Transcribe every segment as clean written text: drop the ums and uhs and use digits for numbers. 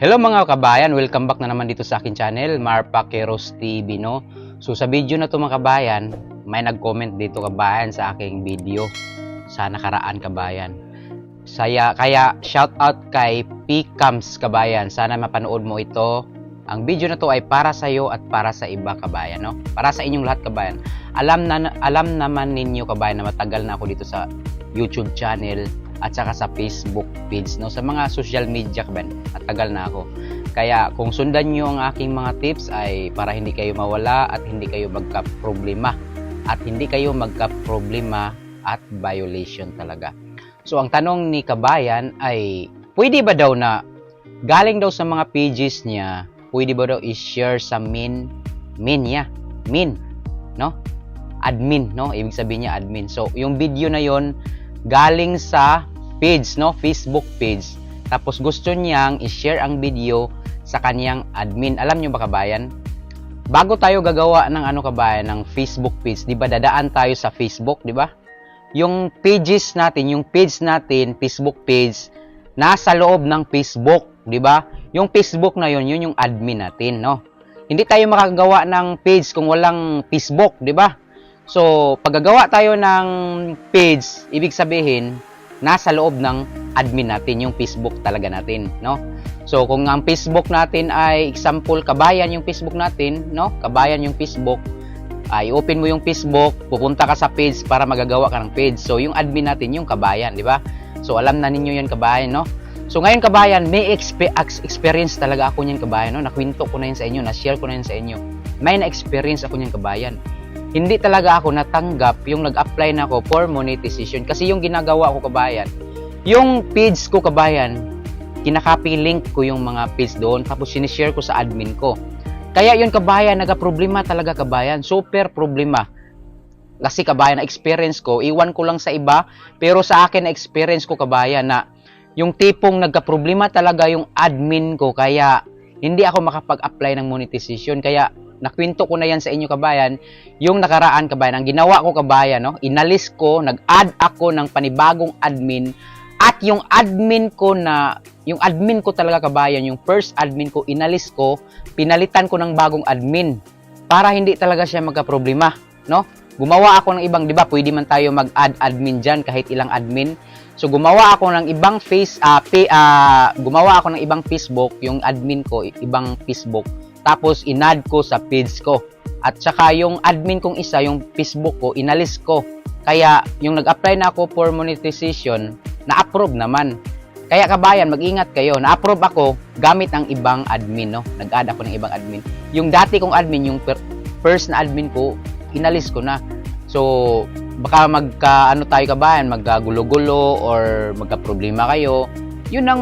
Hello mga kabayan, welcome back na naman dito sa akin channel, Marpaqueros TV, no? So sa video na to mga kabayan, may nag-comment dito kabayan sa aking video sa nakaraan kabayan. Kaya shout out kay Pcams kabayan, sana mapanood mo ito. Ang video na to ay para sa iyo at para sa iba kabayan, no? Para sa inyong lahat kabayan. Alam naman ninyo kabayan na matagal na ako dito sa YouTube channel at saka sa Facebook page, no? Sa mga social media kabayan, at tagal na ako. Kaya kung sundan nyo ang aking mga tips ay para hindi kayo mawala at hindi kayo magka-problema at violation talaga. So ang tanong ni kabayan ay pwede ba daw na galing daw sa mga pages niya, pwede ba daw i-share sa min niya, no? Admin, no? Ibig sabihin niya admin. So yung video na yon galing sa page, no? Facebook page. Tapos gusto niyang i-share ang video sa kaniyang admin. Alam niyo ba kabayan? Bago tayo gagawa ng kabayan, ng Facebook page, 'di ba? Dadaan tayo sa Facebook, 'di ba? Yung pages natin, yung page natin, Facebook page, nasa loob ng Facebook, 'di ba? Yung Facebook na yun yung admin natin, no? Hindi tayo makakagawa ng page kung walang Facebook, 'di ba? So, paggagawa tayo ng page, ibig sabihin, nasa loob ng admin natin, yung Facebook talaga natin, no? So, kung ang Facebook natin ay, example, kabayan yung Facebook natin, no? Kabayan yung Facebook, ay open mo yung Facebook, pupunta ka sa page para magagawa ka ng page. So, yung admin natin, yung kabayan, di ba? So, alam na ninyo yan kabayan, no? So, ngayon kabayan, may experience talaga ako niyan kabayan, no? Nakwento ko na yun sa inyo, na-share ko na yun sa inyo. May na-experience ako niyan kabayan. Hindi talaga ako natanggap yung nag-apply na ako for monetization. Kasi yung ginagawa ko kabayan, yung page ko kabayan, kinakopy link ko yung mga page doon, tapos sinishare ko sa admin ko. Kaya yun kabayan, nagka-problema talaga kabayan. Super problema. Kasi kabayan, na experience ko, iwan ko lang sa iba, pero sa akin na experience ko kabayan na yung tipong nagka-problema talaga yung admin ko, kaya hindi ako makapag-apply ng monetization. Kaya nakwento ko na yan sa inyo kabayan, yung nakaraan kabayan, ang ginawa ko kabayan, no? Inalis ko, nag-add ako ng panibagong admin, at yung admin ko talaga kabayan, yung first admin ko, inalis ko, pinalitan ko ng bagong admin, para hindi talaga siya magka-problema, no? Gumawa ako ng ibang, di ba, pwede man tayo mag-add admin dyan, kahit ilang admin. So, gumawa ako ng ibang Facebook, yung admin ko, ibang Facebook, tapos inad ko sa page ko. At saka yung admin kong isa, yung Facebook ko, inalis ko. Kaya yung nag-apply na ako for monetization, na-approve naman. Kaya kabayan, mag-ingat kayo. Na-approve ako gamit ang ibang admin, no? Nag-add ako ng ibang admin. Yung dati kong admin, yung first na admin ko, inalis ko na. So, baka tayo kabayan, magkagulo-gulo or magka-problema kayo. Yun ang,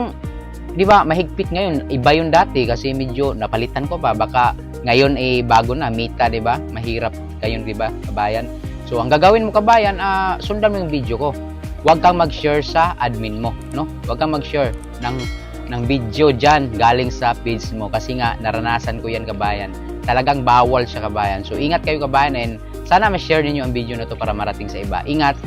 di ba, mahigpit ngayon. Iba yung dati kasi medyo napalitan ko pa. Baka ngayon bago na, Meta, di ba? Mahirap kayon, di ba, kabayan? So, ang gagawin mo kabayan, sundan mo yung video ko. Huwag kang mag-share sa admin mo, no? Huwag kang mag-share ng video dyan galing sa page mo. Kasi nga, naranasan ko yan kabayan. Talagang bawal siya kabayan. So, ingat kayo kabayan, and sana ma-share ninyo ang video na to para marating sa iba. Ingat!